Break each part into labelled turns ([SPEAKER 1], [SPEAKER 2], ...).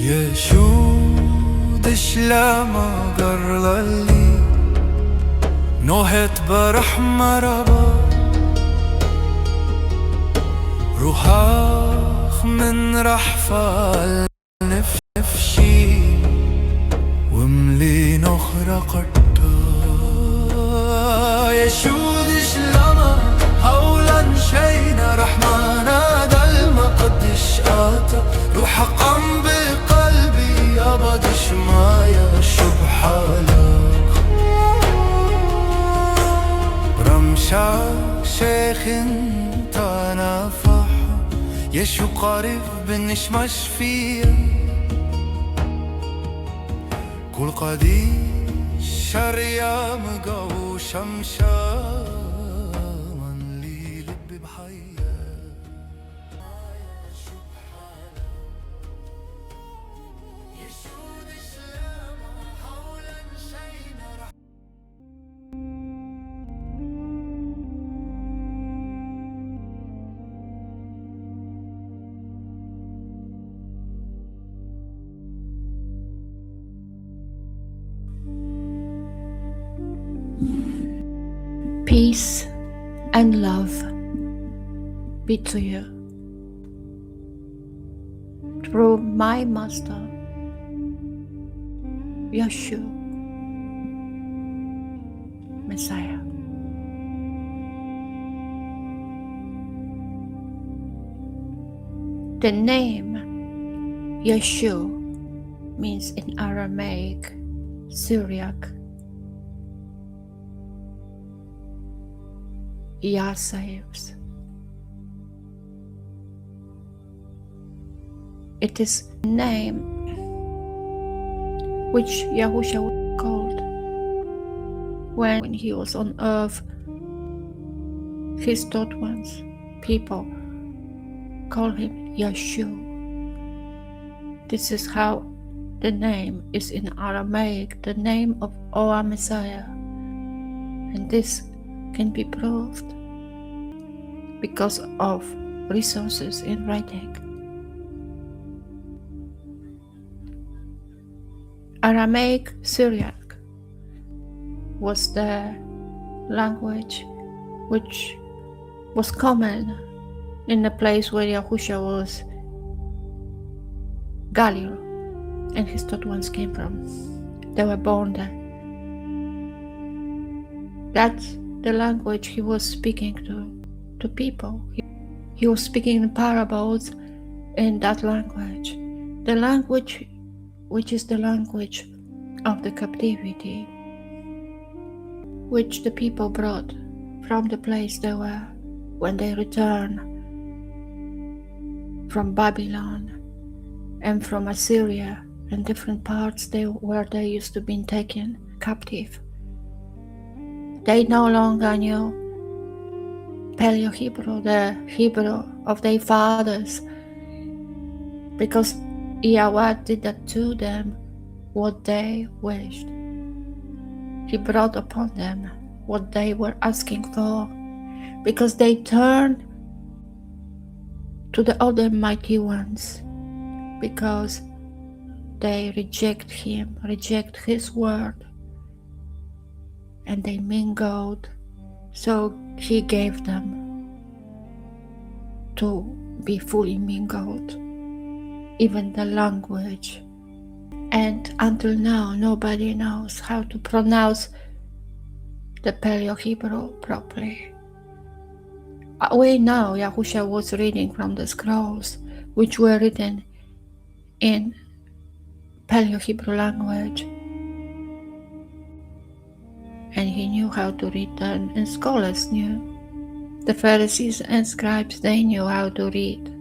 [SPEAKER 1] يشود 𤤉𤄇𤅅𤄄 𝐤𝐄𝐄 برحمة ربا روحاخ من رحفة نفشي وملي نخرى قطة يشود 𤤉𤄇 هولا شينا رحمانا دلما قدش آتا روح قم بقلبي أبدش مايا شبحالك رمشا شيخ انت نافح يشو قريب بنشمش فيا كل قديش شريا مقو شمشا من لي لبي بحيا يشود 𤤉𝄇 حولا شينا
[SPEAKER 2] Peace and love be to you through my Master, Yeshua, Messiah. The name Yeshua means in Aramaic, Syriac, Yah saves. It is a name which Yahushua was called when he was on earth. His taught ones, people, call him Yeshua. This is how the name is in Aramaic, the name of our Messiah. And this can be proved because of resources in writing. Aramaic Syriac was the language which was common in the place where Yahushua was, Galilee, and his taught ones came from. They were born there. That's the language he was speaking to people. He was speaking in parables in that language. The language which is the language of the captivity, which the people brought from the place they were when they returned from Babylon and from Assyria and different parts where they used to be taken captive. They no longer knew Paleo-Hebrew, the Hebrew of their fathers, because Yahweh did that to them what they wished. He brought upon them what they were asking for, because they turned to the other mighty ones, because they reject him, reject his word, and they mingled, so he gave them to be fully mingled, even the language. And until now, nobody knows how to pronounce the Paleo-Hebrew properly. We know Yahushua was reading from the scrolls, which were written in Paleo-Hebrew language, and he knew how to read them, and scholars knew. The Pharisees and scribes, they knew how to read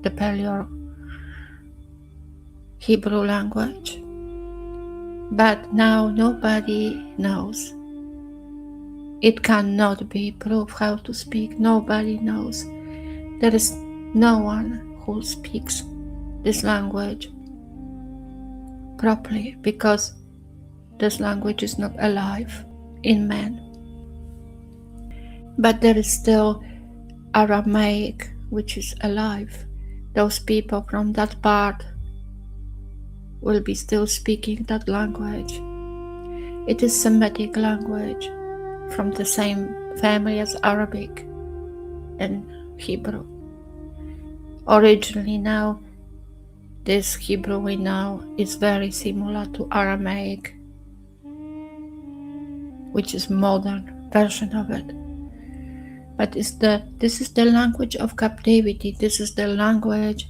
[SPEAKER 2] the Paleo-Hebrew language. But now nobody knows. It cannot be proved how to speak. Nobody knows. There is no one who speaks this language properly, because this language is not alive in man. But there is still Aramaic, which is alive. Those people from that part will be still speaking that language. It is Semitic language from the same family as Arabic and Hebrew. Originally now, this Hebrew we know is very similar to Aramaic, which is modern version of it. But this is the language of captivity. This is the language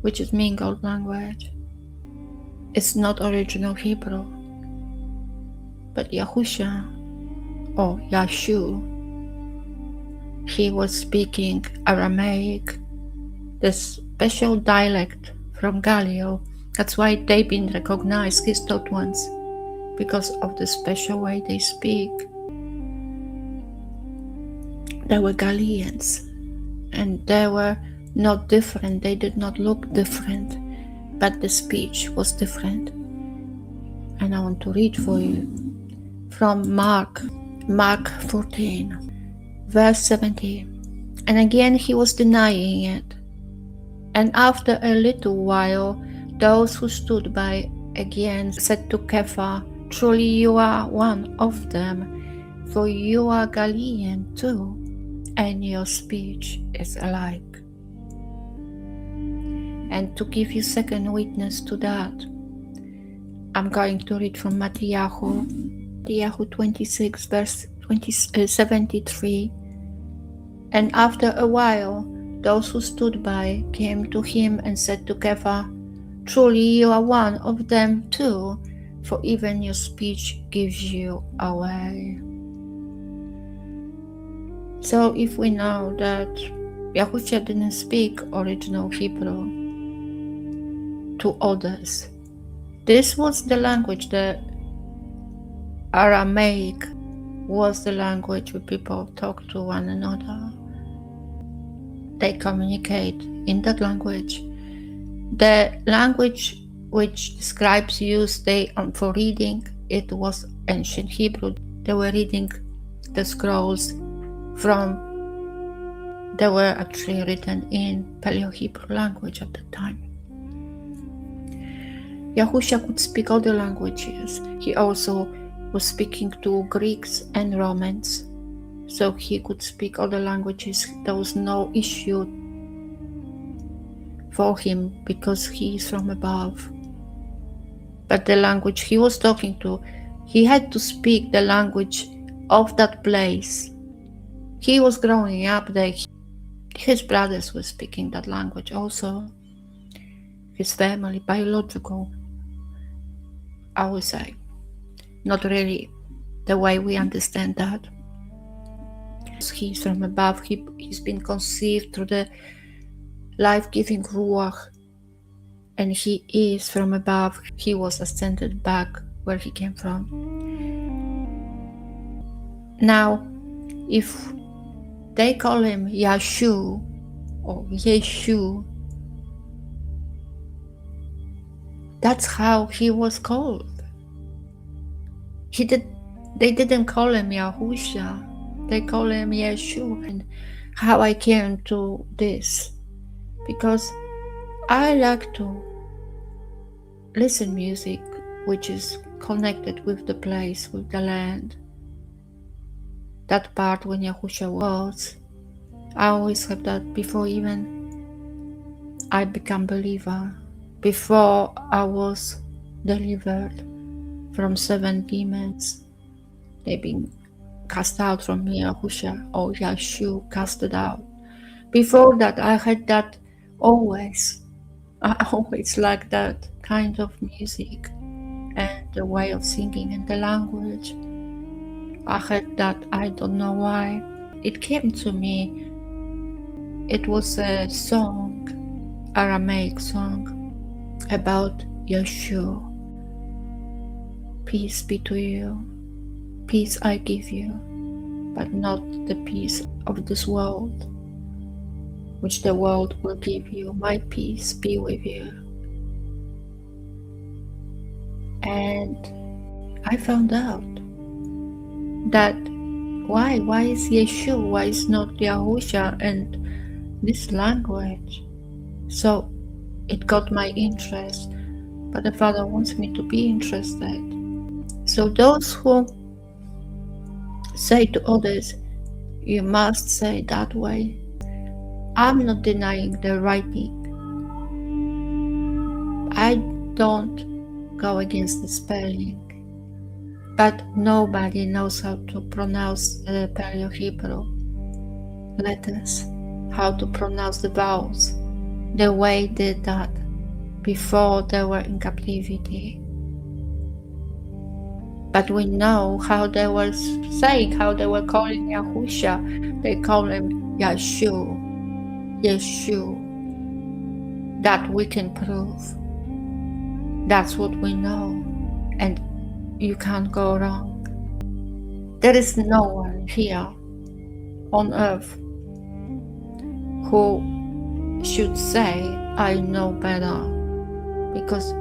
[SPEAKER 2] which is mingled language. It's not original Hebrew. But Yahusha or Yashu, he was speaking Aramaic, the special dialect from Galilee. That's why they've been recognized, his taught ones, because of the special way they speak. They were Galileans, and they were not different. They did not look different, but the speech was different. And I want to read for you from Mark 14, verse 17. And again he was denying it. And after a little while, those who stood by again said to Kepha, truly you are one of them, for you are Galilean too, and your speech is alike. And to give you second witness to that, I'm going to read from Matthew 26, verse 73. And after a while, those who stood by came to him and said to Kepha, truly you are one of them too, for even your speech gives you away. So if we know that Yahushua didn't speak original Hebrew to others, this was the language, the Aramaic was the language where people talk to one another. They communicate in that language. The language which scribes used for reading, it was ancient Hebrew. They were reading the scrolls they were actually written in Paleo-Hebrew language at the time. Yahusha could speak other languages. He also was speaking to Greeks and Romans, so he could speak other languages. There was no issue for him because he is from above. But the language he was talking to, he had to speak the language of that place. He was growing up there. His brothers were speaking that language also. His family, biological, I would say. Not really the way we understand that. He's from above. He's been conceived through the life-giving Ruach, and he is from above. He was ascended back where he came from. Now, if they call him Yashu or Yeshu, that's how he was called. They didn't call him Yahusha. They call him Yeshu. And how I came to this, because I like to listen music which is connected with the place, with the land. That part when Yahusha was, I always have that before even I become believer, before I was delivered from 7 demons. They've been cast out from me, Yahusha or Yashu casted out. Before that, I had that always. I always liked that kind of music and the way of singing and the language. I had that, I don't know why. It came to me. It was a song, Aramaic song, about Yeshua. Peace be to you. Peace I give you, but not the peace of this world, which the world will give you. My peace be with you. And I found out that why is Yeshua, why is not Yahusha and this language? So it got my interest. but the Father wants me to be interested. So those who say to others, you must say that way, I'm not denying the writing. I don't go against the spelling, but nobody knows how to pronounce the Paleo-Hebrew letters, how to pronounce the vowels, the way they did that before they were in captivity. But we know how they were saying, how they were calling Yahusha. They call him Yeshua. That we can prove. That's what we know. And you can't go wrong. There is no one here on earth who should say, I know better. Because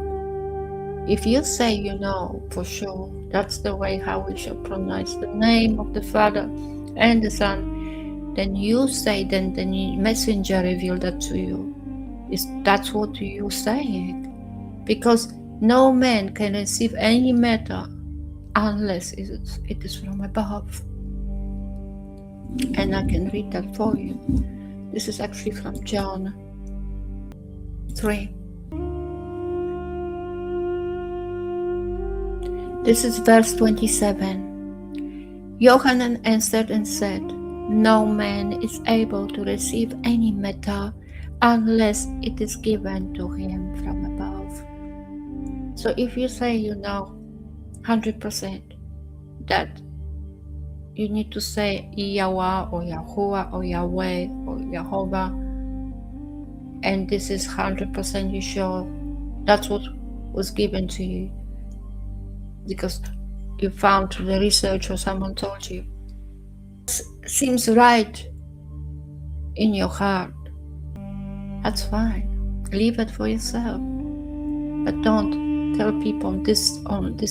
[SPEAKER 2] if you say you know for sure, that's the way how we should pronounce the name of the Father and the Son, then you say, then the messenger revealed that to you. That's what you're saying. Because no man can receive any matter unless it is from above. And I can read that for you. This is actually from John 3. This is verse 27. Yohanan answered and said, no man is able to receive any matter unless it is given to him from above. So if you say you know 100% that you need to say Yahweh or Yahuwah or Yahweh or Jehovah, and this is 100% you sure that's what was given to you because you found through the research or someone told you. It seems right in your heart. That's fine. Leave it for yourself. But don't tell people this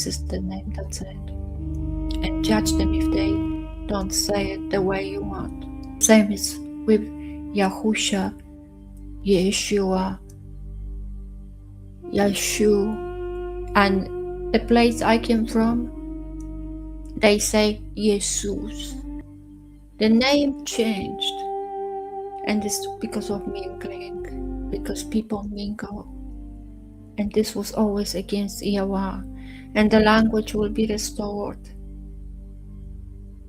[SPEAKER 2] is the name, that's it. And judge them if they don't say it the way you want. Same is with Yahusha, Yeshua, Yeshua. And the place I came from, they say Jesus. The name changed. And it's because of mingling, because people mingle. And this was always against Yahweh. And the language will be restored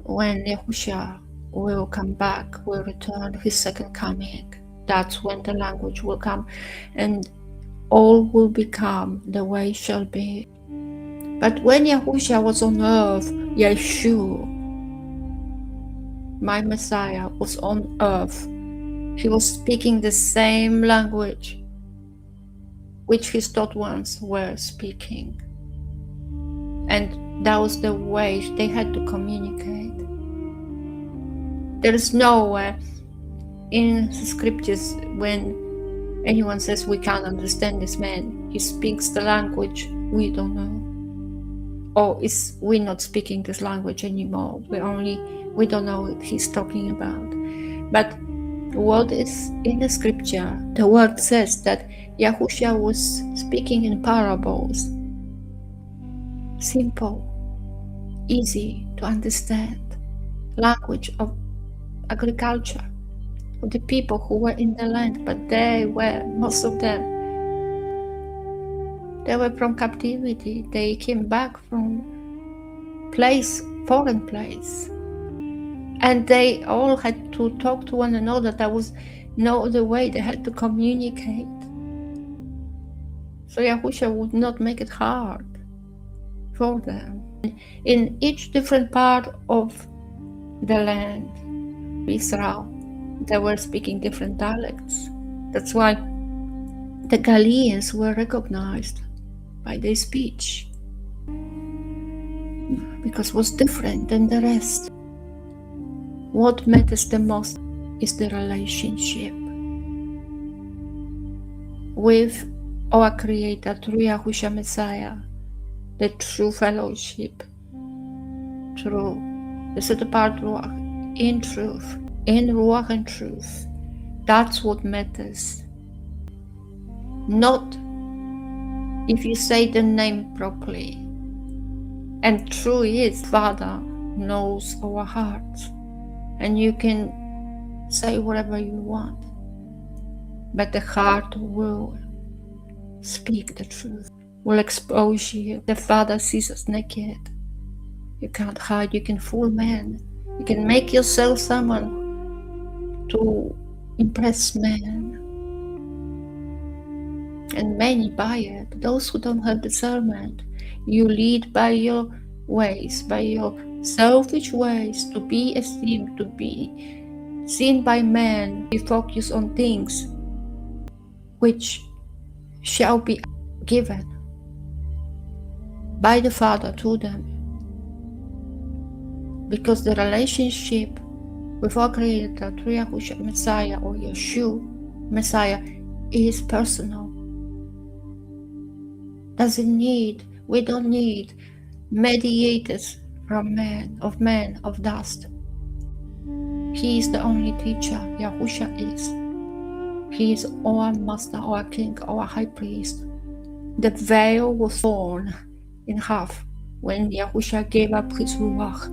[SPEAKER 2] when Yahushua will come back, will return, his second coming. That's when the language will come and all will become the way it shall be. But when Yahushua was on earth, Yeshua, my Messiah, was on earth, he was speaking the same language which his taught ones were speaking. And that was the way they had to communicate. There is nowhere in the scriptures when anyone says we can't understand this man. He speaks the language we don't know. Or we're not speaking this language anymore. We don't know what he's talking about. But what is in the scripture, the word says that Yahushua was speaking in parables. Simple, easy to understand language of agriculture, of the people who were in the land, but most of them, they were from captivity. They came back from foreign place. And they all had to talk to one another. There was no other way. They had to communicate. So Yahushua would not make it hard for them. In each different part of the land, Israel, they were speaking different dialects. That's why the Galileans were recognized by their speech, because it was different than the rest. What matters the most is the relationship with our Creator through Yahushua Messiah, the true fellowship, through the set apart Ruach, in truth, in Ruach and truth. That's what matters. Not if you say the name properly. And through it, Father knows our hearts. And you can say whatever you want. But the heart will speak the truth, will expose you. The Father sees us naked. You can't hide, you can fool men. You can make yourself someone to impress men. And many buy it. Those who don't have discernment, you lead by your ways, by your selfish ways, to be esteemed, to be seen by men. You focus on things which shall be given by the Father to them. Because the relationship with our Creator through Yahushua Messiah or Yeshua Messiah is personal. We don't need mediators from men, of dust. He is the only teacher, Yahushua is. He is our master, our king, our high priest. The veil was torn in half when Yahushua gave up his ruach.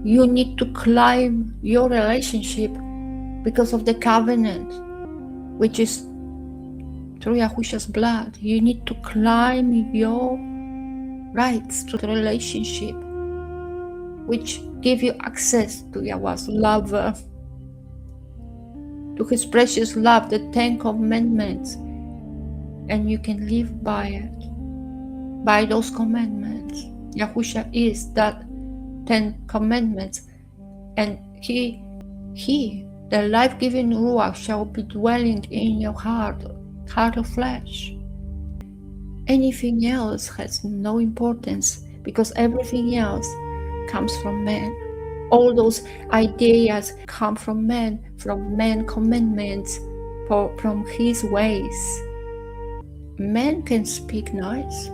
[SPEAKER 2] You need to climb your relationship because of the covenant, which is through Yahushua's blood. You need to climb your rights to the relationship, which give you access to Yahweh's love, to his precious love, the 10 commandments, and you can live by it, by those commandments. Yahushua is that 10 commandments, and he, the life-giving Ruach, shall be dwelling in your heart of flesh. Anything else has no importance, because everything else comes from man. All those ideas come from man commandments, from his ways. Man can speak nice,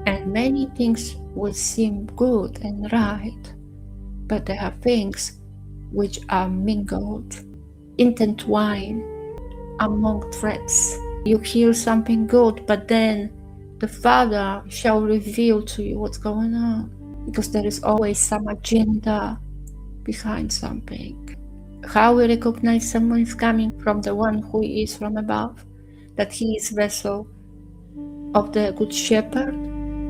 [SPEAKER 2] and many things will seem good and right, but there are things which are mingled, intertwined among threads. You hear something good, but then the Father shall reveal to you what's going on, because there is always some agenda behind something. How we recognize someone is coming from the one who is from above, that he is vessel of the Good Shepherd,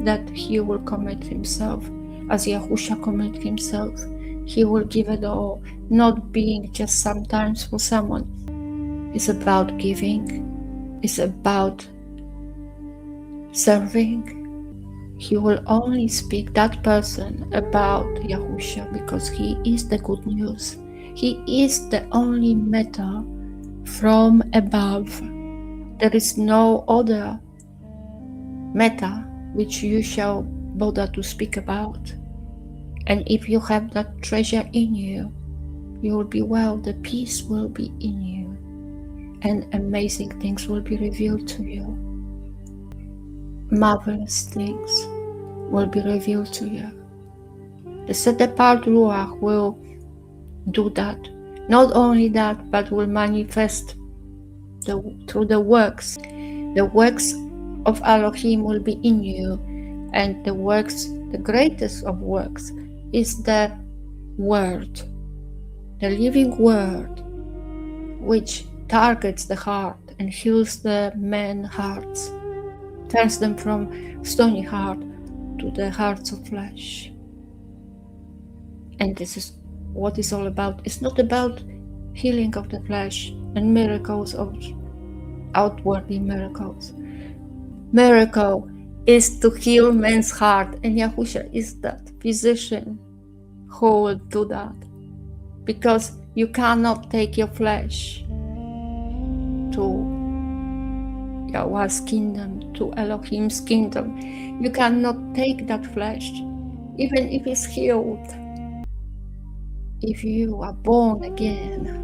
[SPEAKER 2] that he will commit himself as Yahushua committed himself. He will give it all, not being just sometimes for someone. It's about giving. It's about serving. He will only speak that person about Yahushua because he is the good news. He is the only matter from above. There is no other matter which you shall bother to speak about. And if you have that treasure in you, you will be well, the peace will be in you, and amazing things will be revealed to you. Marvelous things will be revealed to you. The set apart Ruach will do that. Not only that, but will manifest through the works. The works of Elohim will be in you, and the works, the greatest of works, is the Word, the living Word, which targets the heart and heals the men's hearts, turns them from stony heart to the hearts of flesh. And this is what it's all about. It's not about healing of the flesh and miracles of outwardly miracles. Miracle is to heal man's heart, and Yahushua is that physician who will do that, because you cannot take your flesh to Yahweh's kingdom, to Elohim's kingdom. You cannot take that flesh, even if it's healed. If you are born again,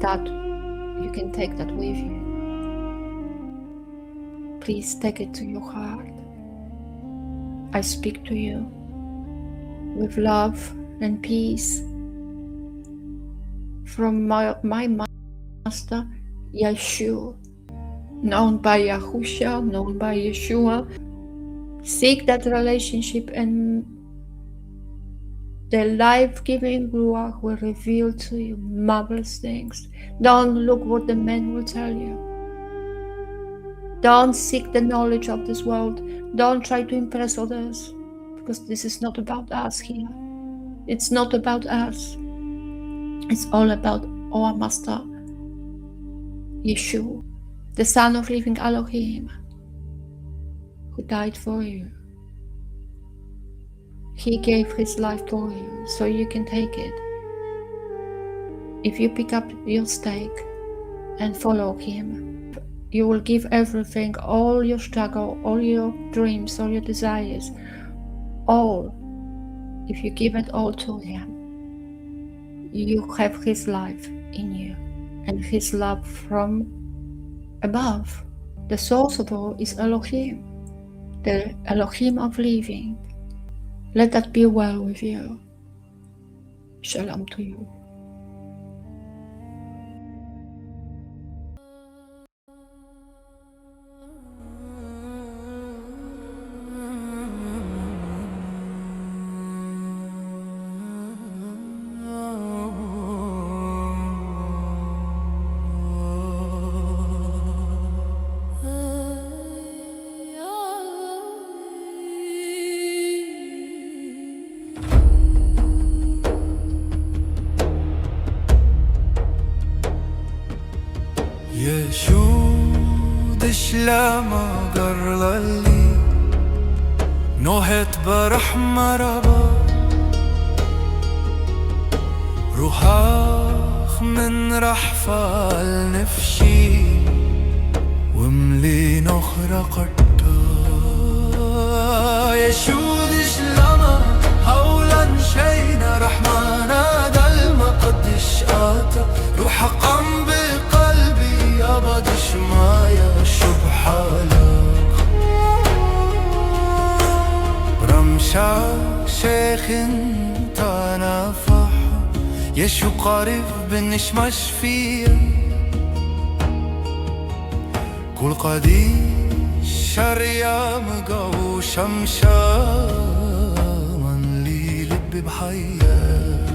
[SPEAKER 2] that you can take that with you. Please take it to your heart. I speak to you with love and peace from my master, Yeshua, known by Yahusha, known by Yeshua. Seek that relationship, and the life-giving Ruach will reveal to you marvelous things. Don't look what the men will tell you. Don't seek the knowledge of this world. Don't try to impress others, because this is not about us here. It's not about us. It's all about our Master, Yeshua, the Son of Living Elohim, who died for you. He gave his life for you, so you can take it. If you pick up your stake and follow him, you will give everything, all your struggle, all your dreams, all your desires, all. If you give it all to him, you have his life in you and his love from above. The source of all is Elohim, the Elohim of living. Let that be well with you. Shalom to you.
[SPEAKER 1] 𤤉𤄄𝐅𝐿 𝐤𝐄𝐄𝐅𝐿 رُوحַך من رحفة نفسي وملي نخرة قطة يشود شلما هولا شينا رحمانا دل ما قدش آتا روح قم بقلبي أبدش ما يشب حالك رمشا شيخ انت نفح يشو قريب بنشمش فيا كل قديش 𝐤𝐄𝐄𝐅𝐄 شمشا من لي لبي بحياة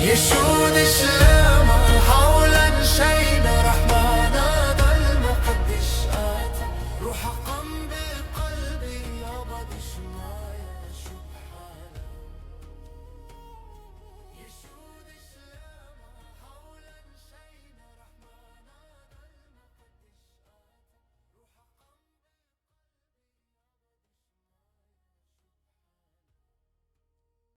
[SPEAKER 1] يشود شلامة حولا شيء